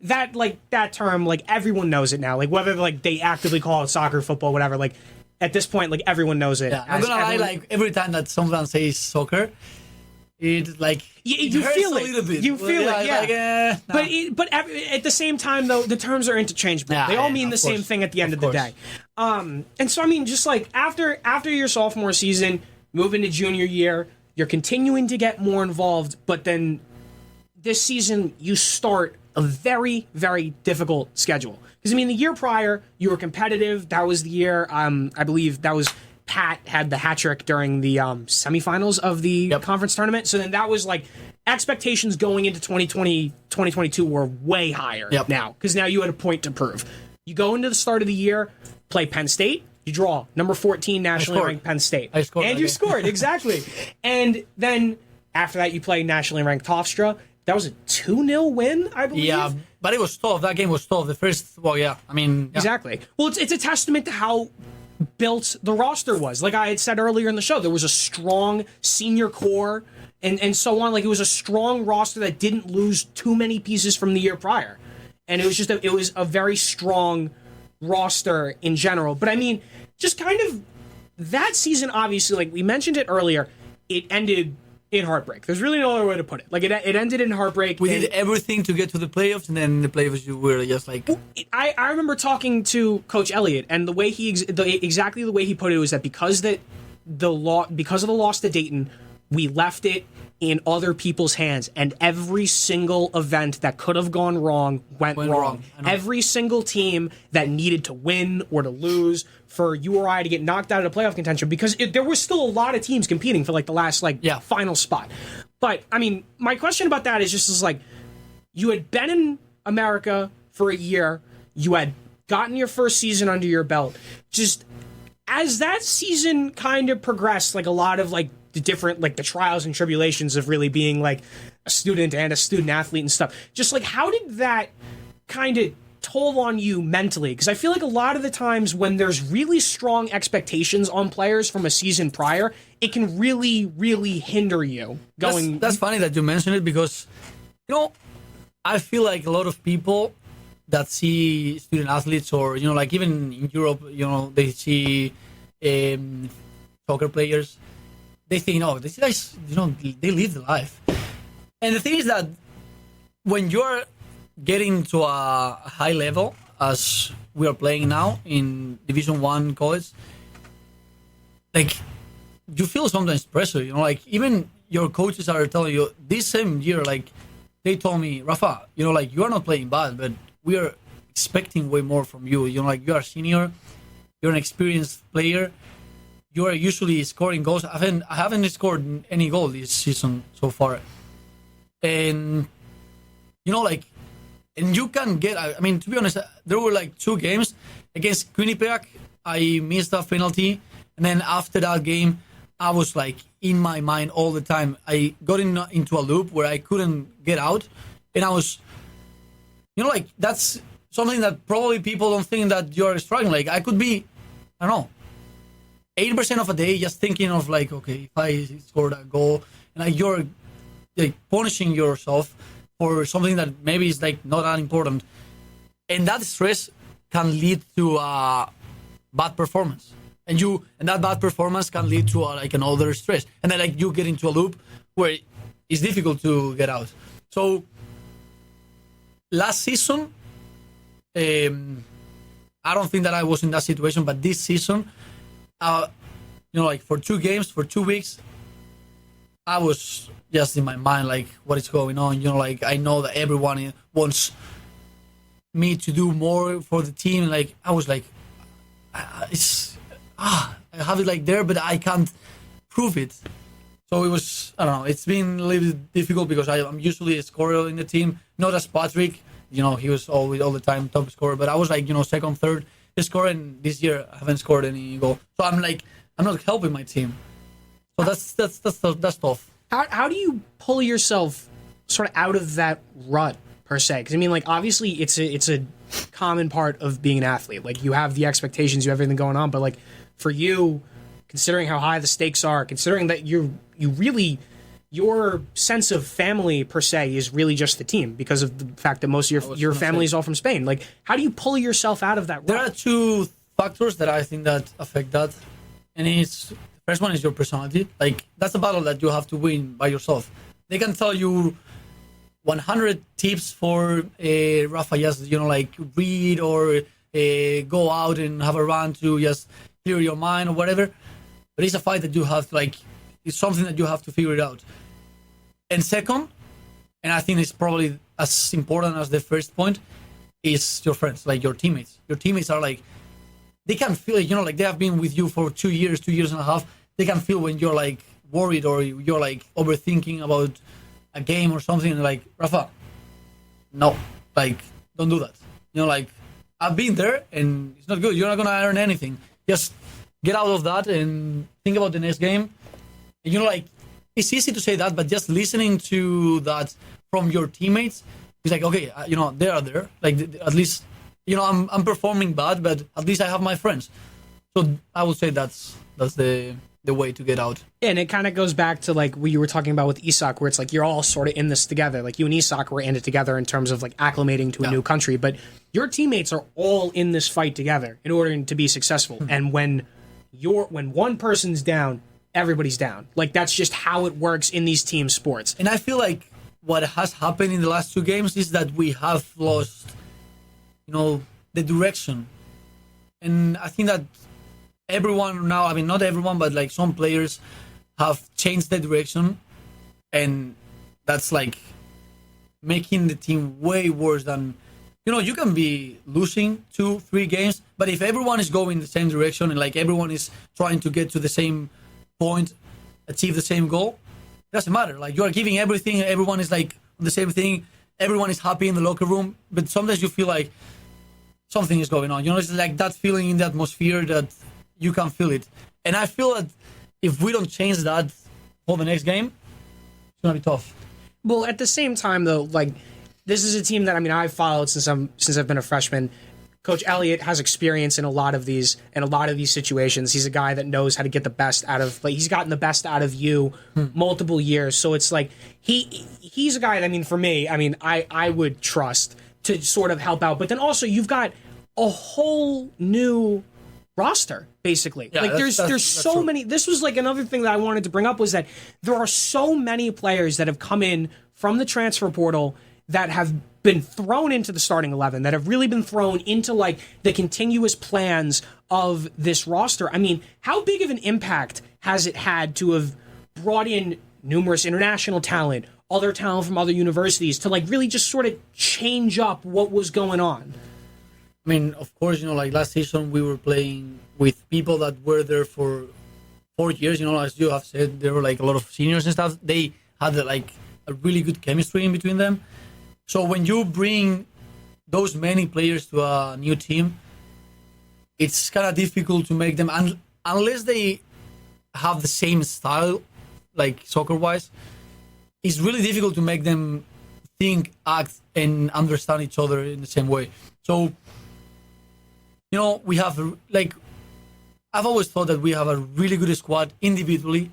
that, like that term, like everyone knows it now. Like whether like they actively call it soccer, football, whatever, like at this point, like everyone knows it. Yeah, I'm gonna lie, like every time that someone says soccer, it like you feel it. A little bit. You feel it, yeah. No. But at the same time, though, the terms are interchangeable. They all mean the same thing at the end of the day. And so I mean, just like after your sophomore season, move into junior year, you're continuing to get more involved, but then this season you start a very, very difficult schedule. Because, I mean, the year prior, you were competitive. That was the year, I believe that was Pat had the hat trick during the semifinals of the conference tournament. So then that was like expectations going into 2020, 2022 were way higher now. Because now you had a point to prove. You go into the start of the year, play Penn State, you draw number 14 nationally ranked Penn State. I scored. And you scored, exactly. And then after that, you play nationally ranked Hofstra. That was a 2-0 win, I believe. Yeah, but it was tough. That game was tough. The first, Exactly. Well, it's a testament to how built the roster was. Like I had said earlier in the show, there was a strong senior core and so on. Like it was a strong roster that didn't lose too many pieces from the year prior. And it was just it was a very strong roster in general. But I mean, just kind of that season, obviously, like we mentioned it earlier, it ended in heartbreak. There's really no other way to put it. Like, it ended in heartbreak. We did everything to get to the playoffs, and then in the playoffs you were just like... I remember talking to Coach Elliott, and the way exactly the way he put it was that because of the loss to Dayton, we left it in other people's hands, and every single event that could have gone wrong went wrong. Every single team that needed to win or to lose for URI to get knocked out of the playoff contention, because there was still a lot of teams competing for like the last final spot. But I mean, my question about that is just like, you had been in America for a year, you had gotten your first season under your belt. Just as that season kind of progressed, like a lot of like the different, like the trials and tribulations of really being like a student and a student athlete and stuff. Just like, how did that kind of toll on you mentally? Because I feel like a lot of the times when there's really strong expectations on players from a season prior, it can really, really hinder you going. That's funny that you mentioned it, because, you know, I feel like a lot of people that see student athletes, or, you know, like even in Europe, you know, they see soccer players, they think, no, these guys, you know, they live the life. And the thing is that when you're getting to a high level, as we are playing now in Division 1 college, like, you feel sometimes pressure, you know, like even your coaches are telling you this same year, like they told me, Rafa, you know, like, you are not playing bad, but we are expecting way more from you. You know, like, you are senior, you're an experienced player, you are usually scoring goals. I haven't scored any goal this season so far. And, you know, like, and you can get, I mean, to be honest, there were like 2 games against Quinnipiac. I missed a penalty. And then after that game, I was like in my mind all the time. I got into a loop where I couldn't get out. And I was, you know, like, that's something that probably people don't think that you're struggling. Like, I could be, I don't know, 80% of a day just thinking of like, okay, if I scored a goal, and like, you're like punishing yourself for something that maybe is like not that important, and that stress can lead to a bad performance, and that bad performance can lead to like another stress, and then like you get into a loop where it's difficult to get out. So last season, I don't think that I was in that situation, but this season, you know, like for 2 games, for 2 weeks, I was just in my mind, like, what is going on? You know, like, I know that everyone wants me to do more for the team. Like, I was like, I have it like there, but I can't prove it. So it was, I don't know, it's been a little bit difficult because I'm usually a scorer in the team, not as Patrick. You know, he was always all the time top scorer, but I was like, you know, second, third scorer, and this year I haven't scored any goal. So I'm like, I'm not helping my team. So that's tough. How do you pull yourself sort of out of that rut per se? Because I mean, like, obviously it's a common part of being an athlete. Like, you have the expectations, you have everything going on, but like for you, considering how high the stakes are, considering that you really, your sense of family per se is really just the team because of the fact that most of your family is all from Spain. Like, how do you pull yourself out of that rut? There are 2 factors that I think that affect that, and the first one is your personality. Like, that's a battle that you have to win by yourself. They can tell you 100 tips for Rafa, just, you know, like, read or go out and have a run to just clear your mind or whatever. But it's a fight that you have to, like, it's something that you have to figure it out. And second, and I think it's probably as important as the first point, is your friends, like your teammates. Your teammates are like, they can feel, you know, like they have been with you for 2 years, 2 years and a half. They can feel when you're like worried or you're like overthinking about a game or something. And like, Rafa, no, like, don't do that. You know, like, I've been there and it's not good. You're not going to earn anything. Just get out of that and think about the next game. And, you know, like, it's easy to say that, but just listening to that from your teammates, it's like, okay, you know, they are there. Like, at least, you know, I'm performing bad, but at least I have my friends. So I would say that's the way to get out. And it kind of goes back to like what you were talking about with Isak, where it's like you're all sort of in this together. Like, you and Isak were in it together in terms of like acclimating to a new country, but your teammates are all in this fight together in order to be successful. And when one person's down, everybody's down. Like, that's just how it works in these team sports. And I feel like what has happened in the last 2 games is that we have lost, the direction. And I think that everyone now, I mean, not everyone, but like some players have changed the direction. And that's like making the team way worse than, you can be losing 2-3 games, but if everyone is going the same direction and like everyone is trying to get to the same point, achieve the same goal, it doesn't matter. Like, you are giving everything, everyone is like the same thing, everyone is happy in the locker room, but sometimes you feel like something is going on. It's like that feeling in the atmosphere that you can feel it. And I feel that if we don't change that for the next game, it's gonna be tough. Well, at the same time, though, like, this is a team that, I mean, I've followed since I've been a freshman. Coach Elliott has experience in a lot of these situations. He's a guy that knows how to get the best out of, like, he's gotten the best out of you multiple years. So it's like he's a guy that, I mean, for me, I mean, I would trust to sort of help out. But then also you've got a whole new roster, basically. Yeah, like, there's so true. many. This was like another thing that I wanted to bring up, was that there are so many players that have come in from the transfer portal that have been thrown into the starting 11, that have really been thrown into like the continuous plans of this roster. I mean, how big of an impact has it had to have brought in numerous international talent, other talent from other universities, to like really just sort of change up what was going on? I mean, of course, like last season we were playing with people that were there for 4 years. As you have said, there were like a lot of seniors and stuff. They had like a really good chemistry in between them. So when you bring those many players to a new team, it's kind of difficult to make them, unless they have the same style, like soccer-wise, it's really difficult to make them think, act, and understand each other in the same way. So, we have, like, I've always thought that we have a really good squad individually,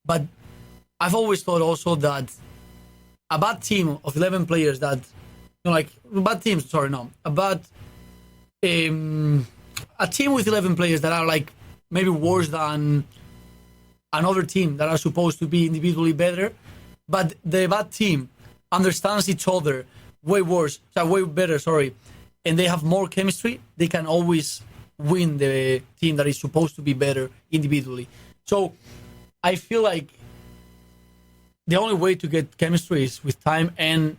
but I've always thought also that a bad team of 11 players a team with 11 players that are like maybe worse than another team that are supposed to be individually better, but the bad team understands each other way better, and they have more chemistry, they can always win the team that is supposed to be better individually. So I feel like the only way to get chemistry is with time, and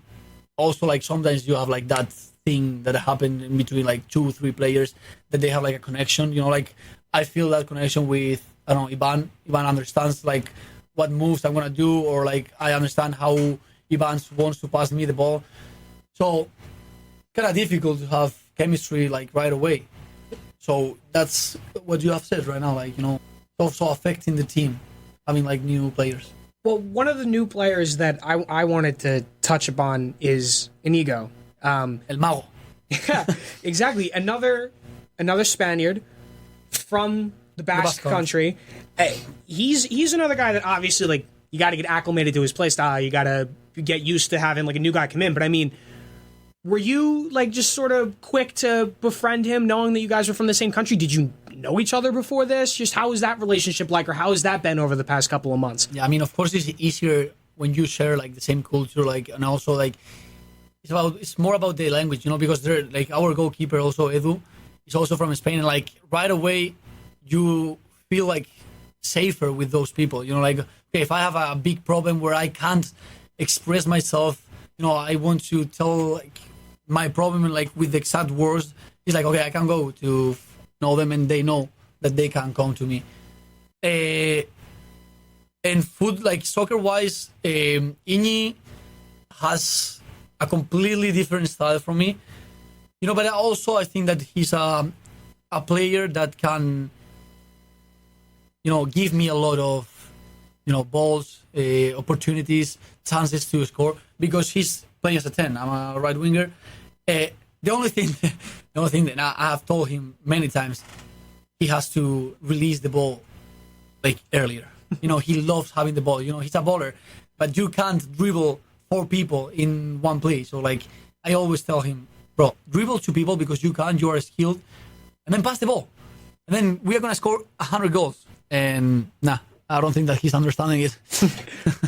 also like sometimes you have like that thing that happened in between like 2-3 players that they have like a connection. Like I feel that connection with Ivan. Ivan understands like what moves I'm gonna do, or like I understand how Ivan wants to pass me the ball. So kind of difficult to have chemistry like right away. So that's what you have said right now. Like also affecting the team, having like new players. Well, one of the new players that I wanted to touch upon is Inigo. El Mago. Yeah, exactly. Another Spaniard from the Basque country. He's another guy that obviously, like, you got to get acclimated to his play style. You got to get used to having like a new guy come in. But I mean, were you like just sort of quick to befriend him, knowing that you guys were from the same country? Did you know each other before this? Just how was that relationship like, or how has that been over the past couple of months? Yeah, I mean, of course, it's easier when you share like the same culture, like, and also like it's more about the language, because they're like our goalkeeper also Edu is also from Spain, and like right away you feel like safer with those people. Like, okay, if I have a big problem where I can't express myself, I want to tell like my problem like with the exact words. It's like, okay, I can go to know them, and they know that they can come to me. And food, like soccer-wise, Iñi has a completely different style from me. But I think that he's a player that can, give me a lot of, balls, opportunities, chances to score, because he's playing as a 10. I'm a right winger. The only thing that I have told him many times, he has to release the ball like earlier. He loves having the ball. He's a baller, but you can't dribble 4 people in one play. So like I always tell him, bro, dribble 2 people because you are skilled, and then pass the ball, and then we are gonna score 100 goals. And I don't think that he's understanding it.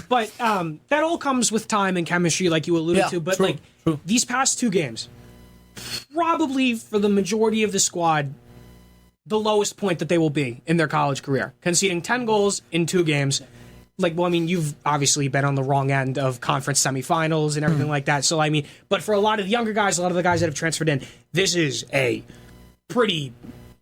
But that all comes with time and chemistry, like you alluded to. But true. These past 2 games, probably for the majority of the squad, the lowest point that they will be in their college career, conceding 10 goals in 2 games. You've obviously been on the wrong end of conference semifinals and everything like that. So, but for a lot of the younger guys, a lot of the guys that have transferred in, this is a pretty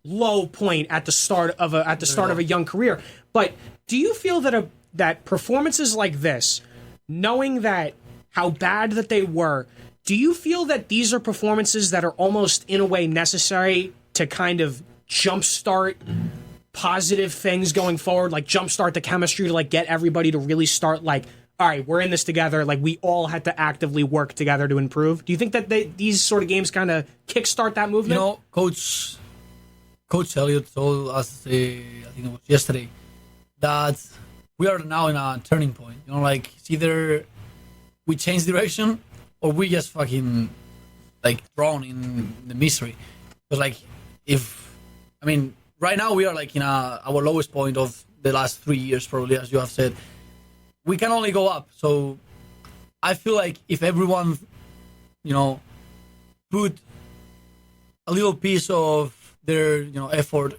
low point at the start of a young career. But do you feel that performances like this, knowing that how bad that they were, do you feel that these are performances that are almost in a way necessary to kind of jumpstart positive things going forward, like jumpstart the chemistry to get everybody to really start all right, we're in this together. We all had to actively work together to improve. Do you think that these sort of games kind of kickstart that movement? Coach Elliott told us, I think it was yesterday, that we are now in a turning point. It's either we change direction or we just fucking drown in the misery. Because right now we are in our lowest point of the last 3 years, probably, as you have said. We can only go up. So I feel like if everyone, put a little piece of their, effort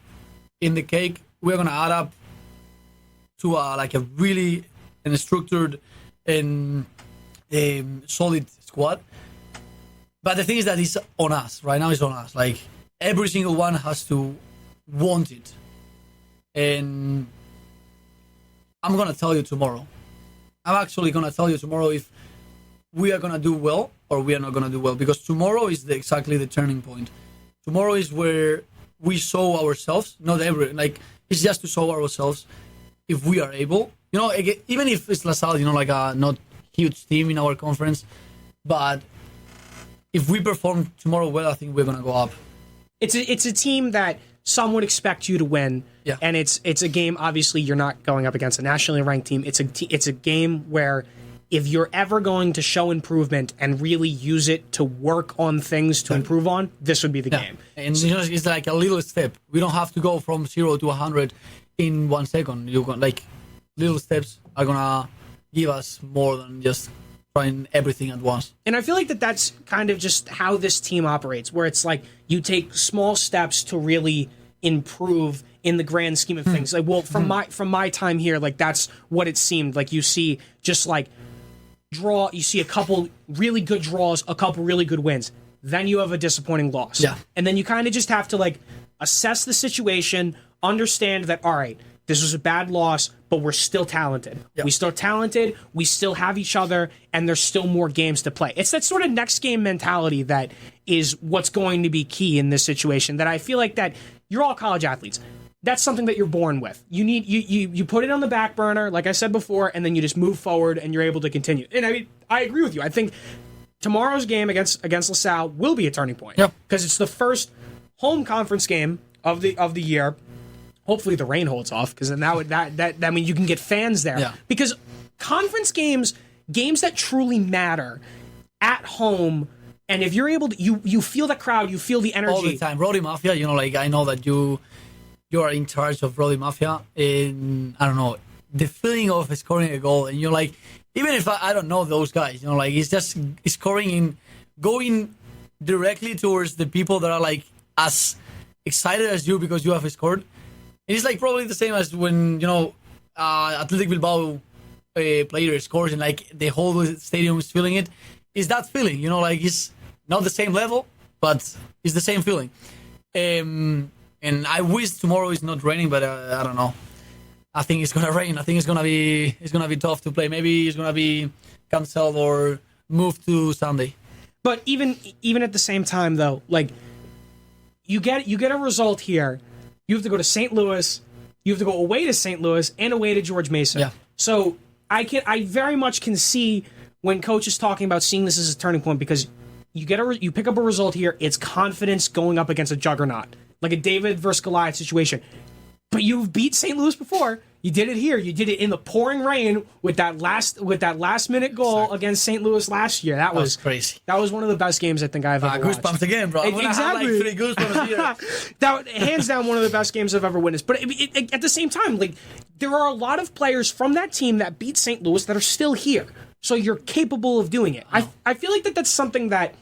in the cake, we're gonna add up to a really structured and solid squad. But the thing is that it's on us. Right now it's on us. Every single one has to want it. And I'm going to tell you tomorrow. I'm actually going to tell you tomorrow if we are going to do well or we are not going to do well. Because tomorrow is exactly the turning point. Tomorrow is where we show ourselves. It's just to show ourselves if we are able. Even if it's La Salle, a not huge team in our conference. But if we perform tomorrow well, I think we're going to go up. It's a team that some would expect you to win, and it's a game. Obviously, you're not going up against a nationally ranked team. It's a game where if you're ever going to show improvement and really use it to work on things to improve on, this would be the game. And it's like a little step. We don't have to go from 0 to 100 in 1 second. You got little steps are gonna give us more than just trying everything at once. And I feel like that's kind of just how this team operates, where it's you take small steps to really improve in the grand scheme of things. From my time here, that's what it seemed like. You see just you see a couple really good draws, a couple really good wins. Then you have a disappointing loss. Yeah. And then you kind of just have to assess the situation, understand that, all right, this was a bad loss, but we're still talented. Yep. We still talented. We still have each other, and there's still more games to play. It's that sort of next game mentality that is what's going to be key in this situation. That I feel like that you're all college athletes. That's something that you're born with. You need you put it on the back burner, like I said before, and then you just move forward, and you're able to continue. And I agree with you. I think tomorrow's game against LaSalle will be a turning point because it's the first home conference game of the year. Hopefully the rain holds off, because then that means you can get fans there. Yeah. Because conference games that truly matter at home, and if you're able to, you feel the crowd, you feel the energy all the time. Rhode Mafia, I know that you are in charge of Rhode Mafia, and I don't know, the feeling of scoring a goal, and you're even if I don't know those guys, it's just scoring and going directly towards the people that are as excited as you because you have scored. It's probably the same as when, Athletic Bilbao player scores and the whole stadium is feeling it. It's that feeling, it's not the same level, but it's the same feeling. And I wish tomorrow is not raining, but I don't know. I think it's gonna rain. I think it's gonna be tough to play. Maybe it's gonna be canceled or moved to Sunday. But even at the same time, though, you get a result here. You have to go to St. Louis. You have to go away to St. Louis and away to George Mason. Yeah. So I very much can see when coach is talking about seeing this as a turning point, because you pick up a result here. It's confidence going up against a juggernaut, like a David versus Goliath situation. But you've beat St. Louis before. You did it here. You did it in the pouring rain with that last minute goal against St. Louis last year. That was crazy. That was one of the best games I think I've ever watched. Goosebumps again, bro. I'm gonna have 3 goosebumps here. That hands down one of the best games I've ever witnessed. But at the same time, there are a lot of players from that team that beat St. Louis that are still here. So you're capable of doing it. I feel like that's something that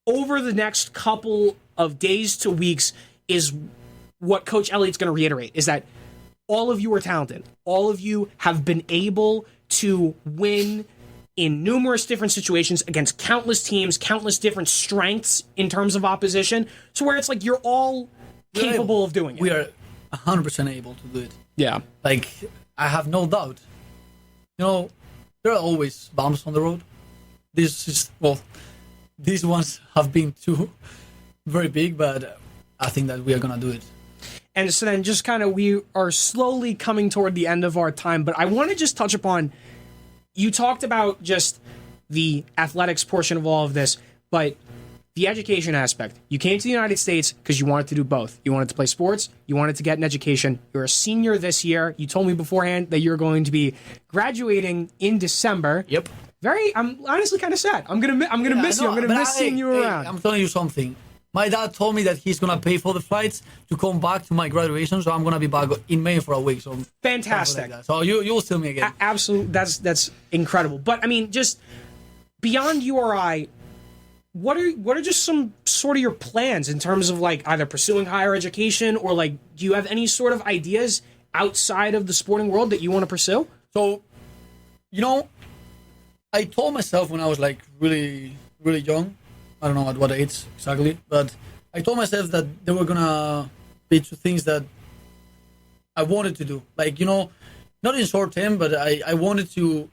over the next couple of days to weeks is what Coach Elliott's going to reiterate, is that all of you are talented. All of you have been able to win in numerous different situations against countless teams, countless different strengths in terms of opposition. So where it's like you're all capable of doing it. We are 100% able to do it. Yeah. Like, I have no doubt. You know, there are always bumps on the road. These ones have been too very big, but I think that we are going to do it. And so then just kind of we are slowly coming toward the end of our time, but I want to just touch upon, you talked about just the athletics portion of all of this, but the education aspect. You came to the United States because you wanted to do both. You wanted to play sports, you wanted to get an education. You're a senior this year. You told me beforehand that you're going to be graduating in December. Yep. I'm honestly kind of sad. I'm gonna miss you. I'm gonna miss seeing you around. I'm telling you something. My dad told me that he's gonna pay for the flights to come back to my graduation, so I'm gonna be back in May for a week. So fantastic. Like so you'll see me again. Absolutely, that's incredible. But I mean, just beyond URI, what are just some sort of your plans in terms of like either pursuing higher education or like do you have any sort of ideas outside of the sporting world that you want to pursue? So, you know, I told myself when I was like really, really young, I don't know at what age exactly, but I told myself that there were gonna be two things that I wanted to do. Like, you know, not in short term, but I wanted to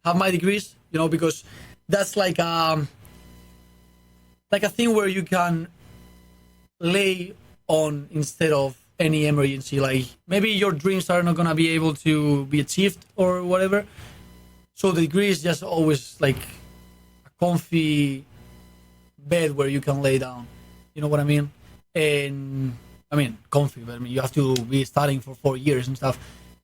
have my degrees, you know, because that's like a thing where you can lay on instead of any emergency. Like maybe your dreams are not gonna be able to be achieved or whatever. So the degree is just always like a comfy bed where you can lay down. You know what I mean? And I mean comfy, but I mean you have to be studying for 4 years and stuff.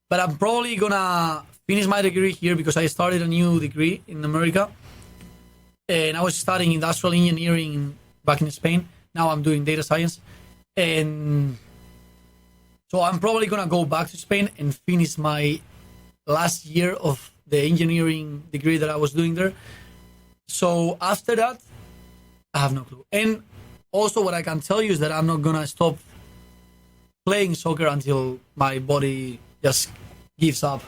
But I'm probably gonna finish my degree here because I started a new degree in America. And I was studying industrial engineering back in Spain. Now I'm doing data science. And so I'm probably gonna go back to Spain and finish my last year of the engineering degree that I was doing there. So after that, I have no clue. And also what I can tell you is that I'm not gonna stop playing soccer until my body just gives up.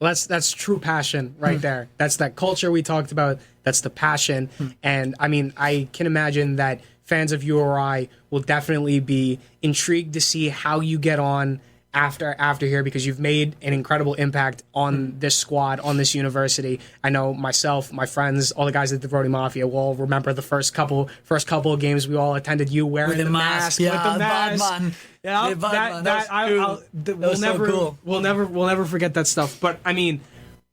Well, that's true passion right there. That's that culture we talked about. That's the passion. And I mean, I can imagine that fans of URI will definitely be intrigued to see how you get on after here, because you've made an incredible impact on this squad, on this university. I know myself, my friends, all the guys at the Rhode Mafia will all remember the first couple of games we all attended. You wearing the mask, yeah, with the mask. Batman. Yeah, we'll never forget that stuff. But I mean,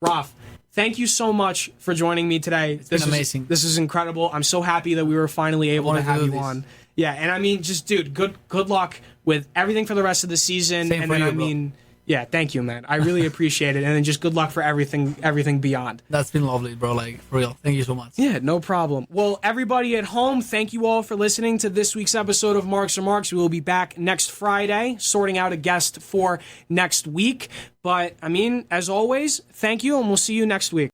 Raf, thank you so much for joining me today. It's been amazing. This is incredible. I'm so happy that we were finally able to have you on. Yeah, and I mean, just dude, good luck with everything for the rest of the season. Same and for then you, I mean, yeah, thank you, man. I really appreciate it. And then just good luck for everything beyond. That's been lovely, bro. Like, for real. Thank you so much. Yeah, no problem. Well, everybody at home, thank you all for listening to this week's episode of Marks Remarks. We will be back next Friday, sorting out a guest for next week. But, I mean, as always, thank you, and we'll see you next week.